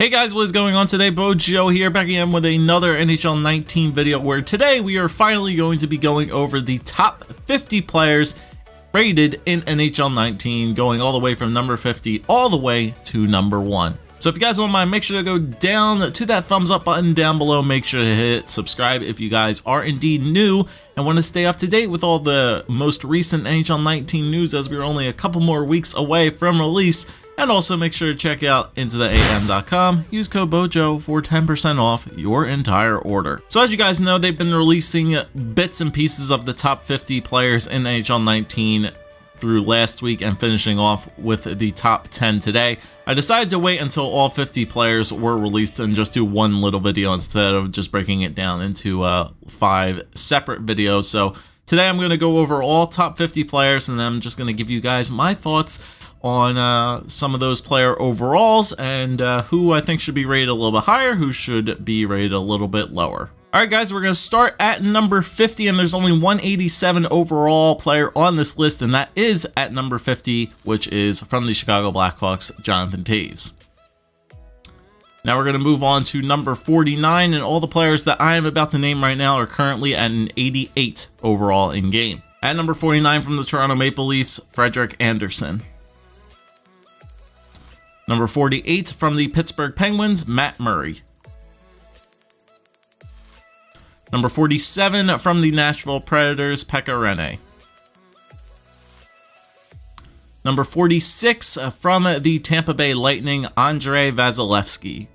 Hey guys, what is going on today? Bojo here, back again with another NHL 19 video where today we are finally going to be going over the top 50 players rated in NHL 19, going all the way from number 50 all the way to number 1. So if you guys won't mind, make sure to go down to that thumbs up button down below. Make sure to hit subscribe if you guys are indeed new and want to stay up to date with all the most recent NHL 19 news, as we're only a couple more weeks away from release. And also make sure to check out intotheam.com. Use code BOJO for 10% off your entire order. So as you guys know, they've been releasing bits and pieces of the top 50 players in NHL 19 through last week and finishing off with the top 10 today. I decided to wait until all 50 players were released and just do one little video instead of just breaking it down into 5 separate videos. So today I'm going to go over all top 50 players, and I'm just going to give you guys my thoughts on some of those player overalls and who I think should be rated a little bit higher, who should be rated a little bit lower. Alright guys, we're going to start at number 50, and there's only 187 overall player on this list, and that is at number 50, which is from the Chicago Blackhawks, Jonathan Toews. Now we're going to move on to number 49, and all the players that I am about to name right now are currently at an 88 overall in game. At number 49 from the Toronto Maple Leafs, Frederik Andersen. Number 48 from the Pittsburgh Penguins, Matt Murray. Number 47 from the Nashville Predators, Pekka Rinne. Number 46 from the Tampa Bay Lightning, Andrei Vasilevskiy.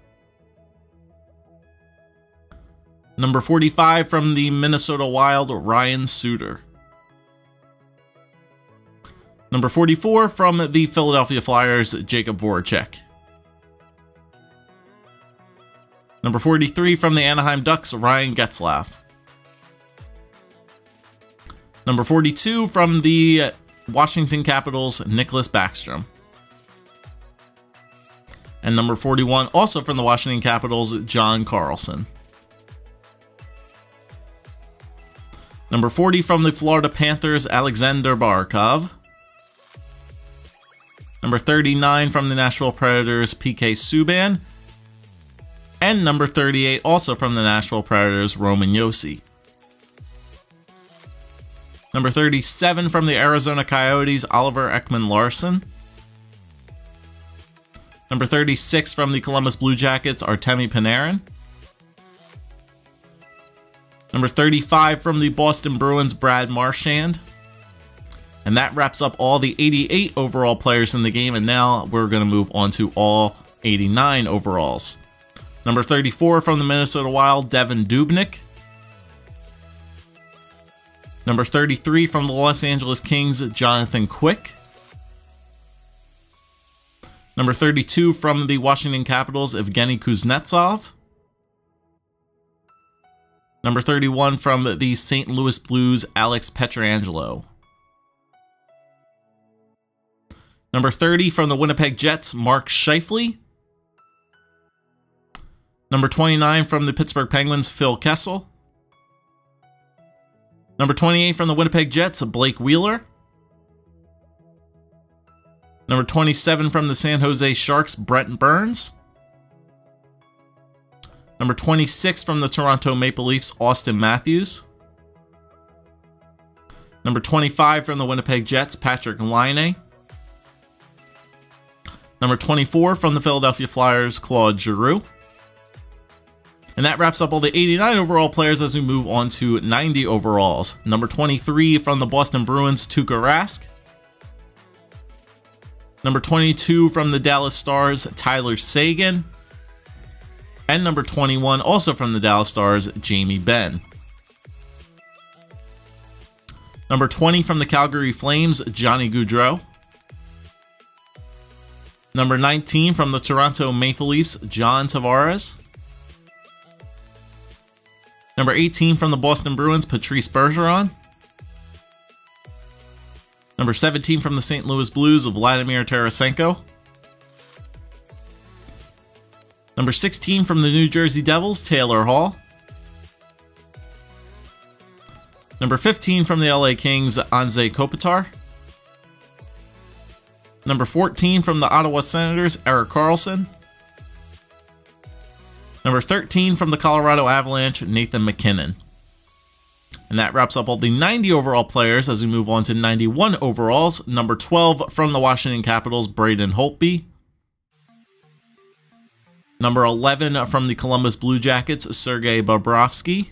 Number 45 from the Minnesota Wild, Ryan Suter. Number 44 from the Philadelphia Flyers, Jakub Voracek. Number 43 from the Anaheim Ducks, Ryan Getzlaf. Number 42 from the Washington Capitals, Nicklas Backstrom. And number 41, also from the Washington Capitals, John Carlson. Number 40 from the Florida Panthers, Alexander Barkov. Number 39 from the Nashville Predators, PK Subban. And number 38, also from the Nashville Predators, Roman Josi. Number 37 from the Arizona Coyotes, Oliver Ekman-Larsson. Number 36 from the Columbus Blue Jackets, Artemi Panarin. Number 35 from the Boston Bruins, Brad Marchand. And that wraps up all the 88 overall players in the game, and now we're going to move on to all 89 overalls. Number 34 from the Minnesota Wild, Devan Dubnyk. Number 33 from the Los Angeles Kings, Jonathan Quick. Number 32 from the Washington Capitals, Evgeny Kuznetsov. Number 31 from the St. Louis Blues, Alex Pietrangelo. Number 30 from the Winnipeg Jets, Mark Scheifele. Number 29 from the Pittsburgh Penguins, Phil Kessel. Number 28 from the Winnipeg Jets, Blake Wheeler. Number 27 from the San Jose Sharks, Brent Burns. Number 26 from the Toronto Maple Leafs, Austin Matthews. Number 25 from the Winnipeg Jets, Patrick Laine. Number 24 from the Philadelphia Flyers, Claude Giroux. And that wraps up all the 89 overall players as we move on to 90 overalls. Number 23 from the Boston Bruins, Tuukka Rask. Number 22 from the Dallas Stars, Tyler Seguin. And number 21, also from the Dallas Stars, Jamie Benn. Number 20 from the Calgary Flames, Johnny Gaudreau. Number 19 from the Toronto Maple Leafs, John Tavares. Number 18 from the Boston Bruins, Patrice Bergeron. Number 17 from the St. Louis Blues, Vladimir Tarasenko. Number 16 from the New Jersey Devils, Taylor Hall. Number 15 from the LA Kings, Anze Kopitar. Number 14 from the Ottawa Senators, Erik Karlsson. Number 13 from the Colorado Avalanche, Nathan MacKinnon. And that wraps up all the 90 overall players as we move on to 91 overalls. Number 12 from the Washington Capitals, Braden Holtby. Number 11 from the Columbus Blue Jackets, Sergei Bobrovsky.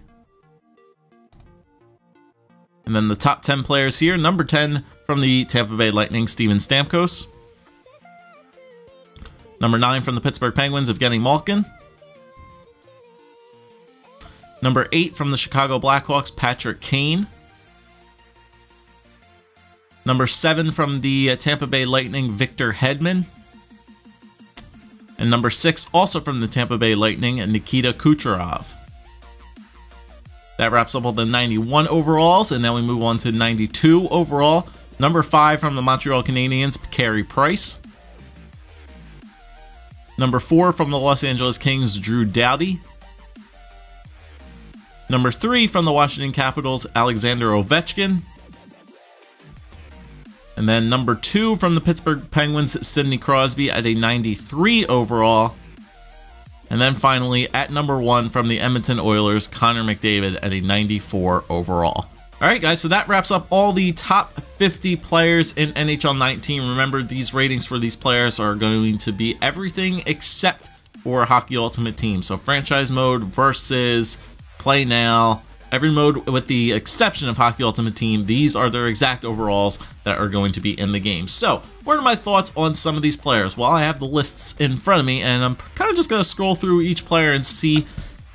And then the top 10 players here. Number 10 from the Tampa Bay Lightning, Steven Stamkos. Number 9 from the Pittsburgh Penguins, Evgeny Malkin. Number 8 from the Chicago Blackhawks, Patrick Kane. Number 7 from the Tampa Bay Lightning, Victor Hedman. And number 6, also from the Tampa Bay Lightning, Nikita Kucherov. That wraps up all the 91 overalls, and now we move on to 92 overall. Number 5 from the Montreal Canadiens, Carey Price. Number 4 from the Los Angeles Kings, Drew Doughty. Number 3 from the Washington Capitals, Alexander Ovechkin. And then number 2 from the Pittsburgh Penguins, Sidney Crosby at a 93 overall. And then finally, at number 1 from the Edmonton Oilers, Connor McDavid at a 94 overall. Alright guys, so that wraps up all the top 50 players in NHL 19. Remember, these ratings for these players are going to be everything except for Hockey Ultimate Team. So franchise mode versus play now, every mode with the exception of Hockey Ultimate Team, these are their exact overalls that are going to be in the game. So, what are my thoughts on some of these players? Well, I have the lists in front of me, and I'm kind of just going to scroll through each player and see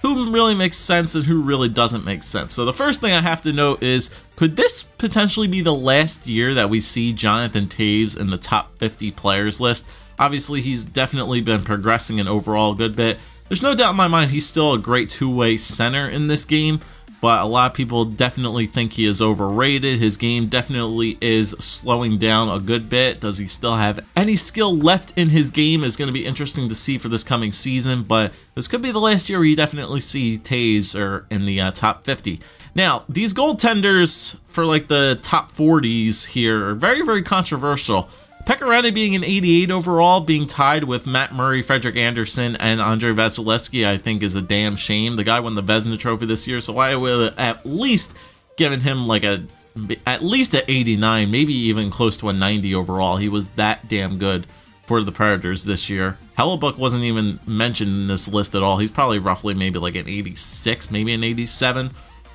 who really makes sense and who really doesn't make sense. So the first thing I have to note is, could this potentially be the last year that we see Jonathan Toews in the top 50 players list? Obviously, he's definitely been progressing an overall good bit. There's no doubt in my mind he's still a great two-way center in this game, but a lot of people definitely think he is overrated. His game definitely is slowing down a good bit. Does he still have any skill left in his game is going to be interesting to see for this coming season, but this could be the last year where you definitely see Toews in the top 50. Now, these goaltenders for like the top 40s here are very, very controversial. Pekka Rinne being an 88 overall, being tied with Matt Murray, Frederik Andersen, and Andrei Vasilevsky, I think is a damn shame. The guy won the Vezina Trophy this year, so I would have at least given him like at least an 89, maybe even close to a 90 overall. He was that damn good for the Predators this year. Hellebuck wasn't even mentioned in this list at all. He's probably roughly maybe like an 86, maybe an 87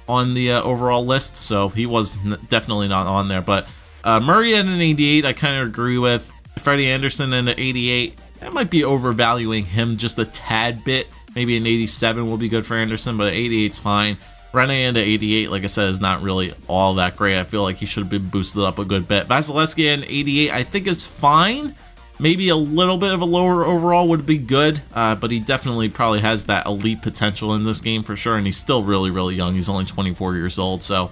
on the overall list, so he was definitely not on there, but Murray at an 88, I kind of agree with. Freddie Anderson at an 88, that might be overvaluing him just a tad bit. Maybe an 87 will be good for Anderson, but an 88's fine. Rinne at an 88, like I said, is not really all that great. I feel like he should have been boosted up a good bit. Vasilevsky at an 88, I think is fine. Maybe a little bit of a lower overall would be good, but he definitely probably has that elite potential in this game for sure, and he's still really, really young. He's only 24 years old, so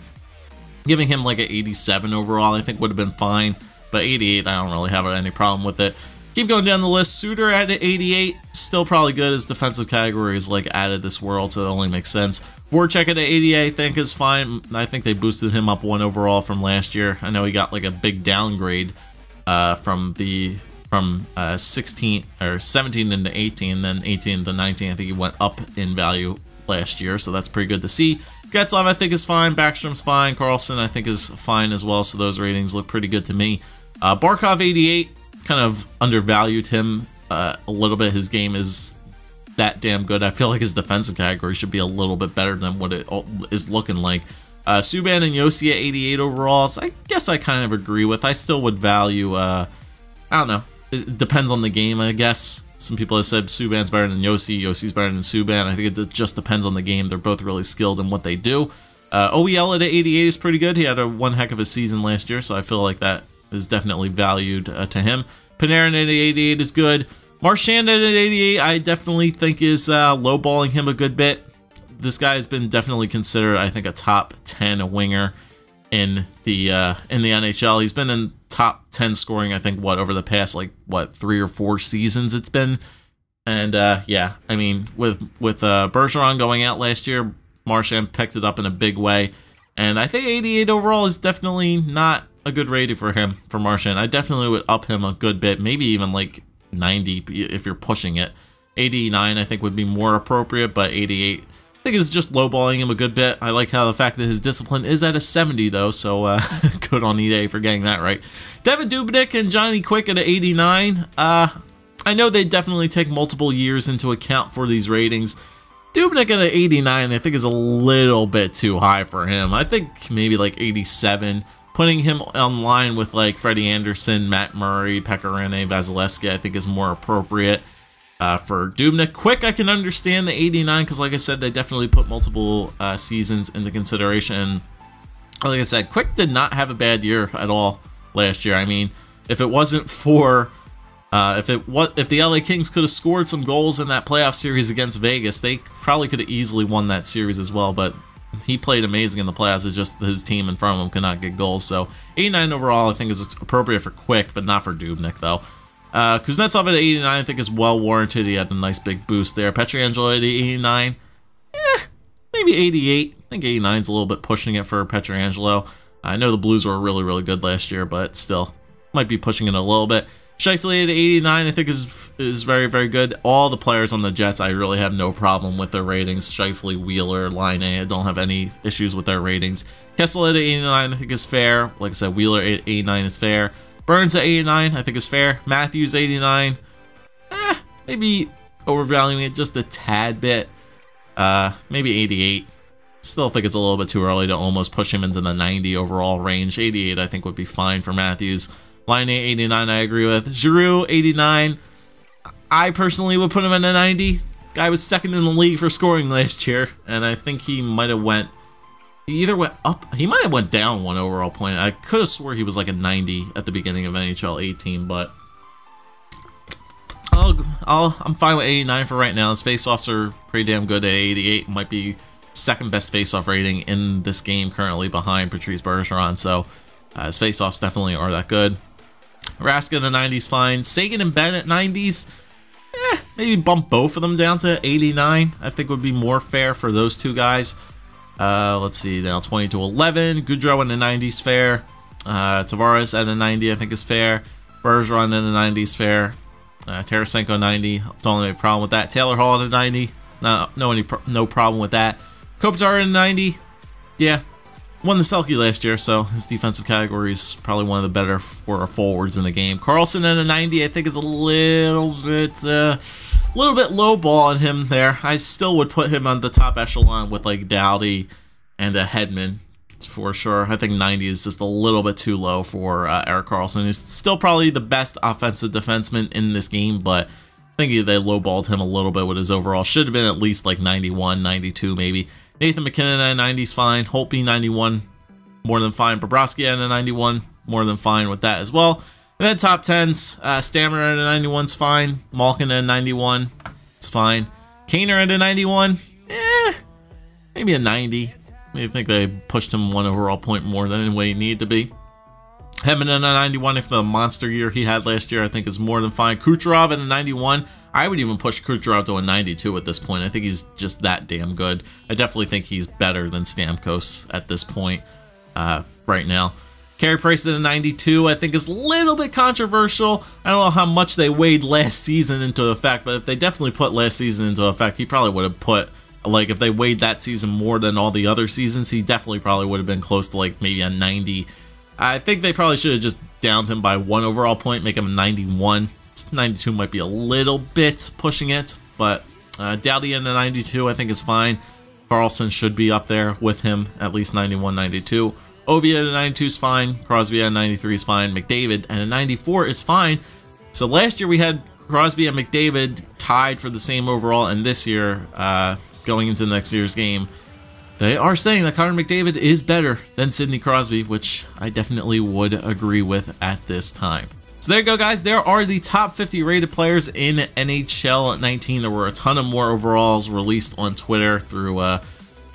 giving him like an 87 overall I think would have been fine, but 88 I don't really have any problem with it. Keep going down the list. Suter at an 88, still probably good. His defensive category is like out of this world, so it only makes sense. Voracek at an 88 I think is fine. I think they boosted him up 1 overall from last year. I know he got like a big downgrade from 16 or 17 into 18, then 18 into 19. I think he went up in value last year, so that's pretty good to see. Getzlaf I think is fine, Backstrom's fine, Carlson I think is fine as well, so those ratings look pretty good to me. Barkov 88, kind of undervalued him a little bit. His game is that damn good. I feel like his defensive category should be a little bit better than what it is looking like. Subban and Yossi at 88 overalls, I guess I kind of agree with. I still would value, I don't know, it depends on the game I guess. Some people have said Subban's better than Yossi, Yossi's better than Subban. I think it just depends on the game. They're both really skilled in what they do. OEL at 88 is pretty good. He had one heck of a season last year, so I feel like that is definitely valued to him. Panarin at 88 is good. Marchand at 88 I definitely think is lowballing him a good bit. This guy has been definitely considered, I think, a top 10 winger in the NHL. He's been in top 10 scoring, I think, over the past, like, 3 or 4 seasons it's been. And, yeah, I mean, with Bergeron going out last year, Marchand picked it up in a big way. And I think 88 overall is definitely not a good rating for him, for Marchand. I definitely would up him a good bit, maybe even, like, 90 if you're pushing it. 89 I think would be more appropriate, but 88 I think is just lowballing him a good bit. I like how the fact that his discipline is at a 70 though, so good on EA for getting that right. Devin Dubnyk and Johnny Quick at an 89. I know they definitely take multiple years into account for these ratings. Dubnyk at an 89 I think is a little bit too high for him. I think maybe like 87. Putting him on line with like Freddie Anderson, Matt Murray, Pekka Rinne, Vasilevsky I think is more appropriate. For Dubnyk. Quick, I can understand the 89 because, like I said, they definitely put multiple seasons into consideration. Like I said, Quick did not have a bad year at all last year. I mean, if it wasn't for if the LA Kings could have scored some goals in that playoff series against Vegas, they probably could have easily won that series as well. But he played amazing in the playoffs. It's just his team in front of him could not get goals. So 89 overall, I think is appropriate for Quick, but not for Dubnyk though. Kuznetsov at 89 I think is well warranted. He had a nice big boost there. Pietrangelo at 89, maybe 88. I think 89 is a little bit pushing it for Pietrangelo. I know the Blues were really, really good last year, but still might be pushing it a little bit. Scheifele at 89 I think is very, very good. All the players on the Jets, I really have no problem with their ratings. Scheifele, Wheeler, Line, I don't have any issues with their ratings. Kessel at 89 I think is fair. Like I said, Wheeler at 89 is fair. Burns at 89 I think is fair. Matthews 89, maybe overvaluing it just a tad bit. Maybe 88. Still think it's a little bit too early to almost push him into the 90 overall range. 88 I think would be fine for Matthews. Line 89 I agree with. Giroux 89. I personally would put him in a 90. Guy was second in the league for scoring last year, and I think he might have went. He either went up, he might have went down 1 overall point. I could have swore he was like a 90 at the beginning of NHL 18, but I'm fine with 89 for right now. His faceoffs are pretty damn good at 88. Might be second best faceoff rating in this game currently behind Patrice Bergeron. So his faceoffs definitely are that good. Rask in the 90s fine. Sagan and Bennett 90s. Maybe bump both of them down to 89. I think would be more fair for those two guys. Let's see, now 20 to 11. Goudreau in the 90s, fair. Tavares at a 90, I think is fair. Bergeron in the 90s, fair. Tarasenko 90, don't have any problem with that. Taylor Hall at a 90, no problem with that. Kopitar in the 90, yeah. Won the Selke last year, so his defensive category is probably one of the better forwards in the game. Carlson at a 90, I think is a little bit low ball on him there. I still would put him on the top echelon with like Doughty and a Hedman for sure. I think 90 is just a little bit too low for Erik Karlsson. He's still probably the best offensive defenseman in this game, but I think they lowballed him a little bit with his overall. Should have been at least like 91, 92 maybe. Nathan McKinnon at 90 is fine. Holtby 91, more than fine. Bobrovsky at a 91, more than fine with that as well. And then top 10s, Stammer at a 91 is fine. Malkin at a 91, it's fine. Kaner at a 91, maybe a 90. I think they pushed him 1 overall point more than what he needed to be. Hedman at a 91, if the monster year he had last year, I think is more than fine. Kucherov at a 91. I would even push Kucherov to a 92 at this point. I think he's just that damn good. I definitely think he's better than Stamkos at this point right now. Carey Price at a 92, I think is a little bit controversial. I don't know how much they weighed last season into effect, but if they definitely put last season into effect, he probably would have put, like, if they weighed that season more than all the other seasons, he definitely probably would have been close to, like, maybe a 90. I think they probably should have just downed him by 1 overall point, make him a 91. 92 might be a little bit pushing it, but Doughty in the 92 I think is fine. Carlson should be up there with him, at least 91, 92. Ovi at a 92 is fine. Crosby at a 93 is fine. McDavid at a 94 is fine. So last year we had Crosby and McDavid tied for the same overall, and this year, going into next year's game, they are saying that Connor McDavid is better than Sidney Crosby, which I definitely would agree with at this time. So there you go, guys. There are the top 50 rated players in NHL 19. There were a ton of more overalls released on Twitter through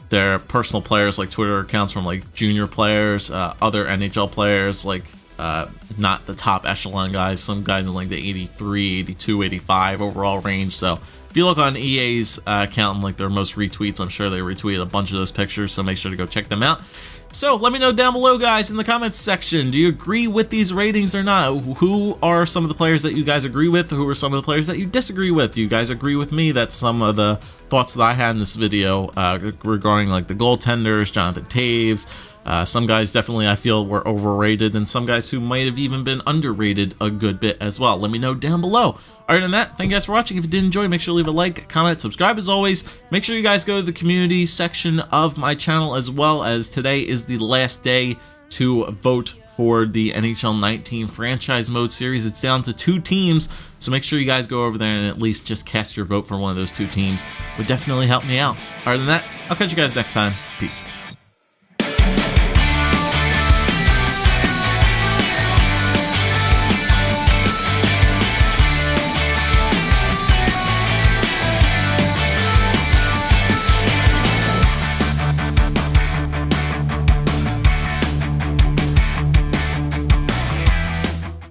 their personal players, like Twitter accounts from like junior players, other NHL players, like not the top echelon guys, some guys in like the 83, 82, 85 overall range. So if If you look on EA's account and like their most retweets, I'm sure they retweeted a bunch of those pictures, so make sure to go check them out. So let me know down below, guys, in the comments section, do you agree with these ratings or not? Who are some of the players that you guys agree with? Who are some of the players that you disagree with? Do you guys agree with me that some of the thoughts that I had in this video regarding like the goaltenders, Jonathan Taves, some guys definitely I feel were overrated, and some guys who might have even been underrated a good bit as well? Let me know down below. Other than that, thank you guys for watching. If you did enjoy, make sure to leave a like, comment, subscribe as always. Make sure you guys go to the community section of my channel, as well as today is the last day to vote for the NHL 19 franchise mode series. It's down to 2 teams, so make sure you guys go over there and at least just cast your vote for one of those 2 teams. Would definitely help me out. Other than that, I'll catch you guys next time. Peace.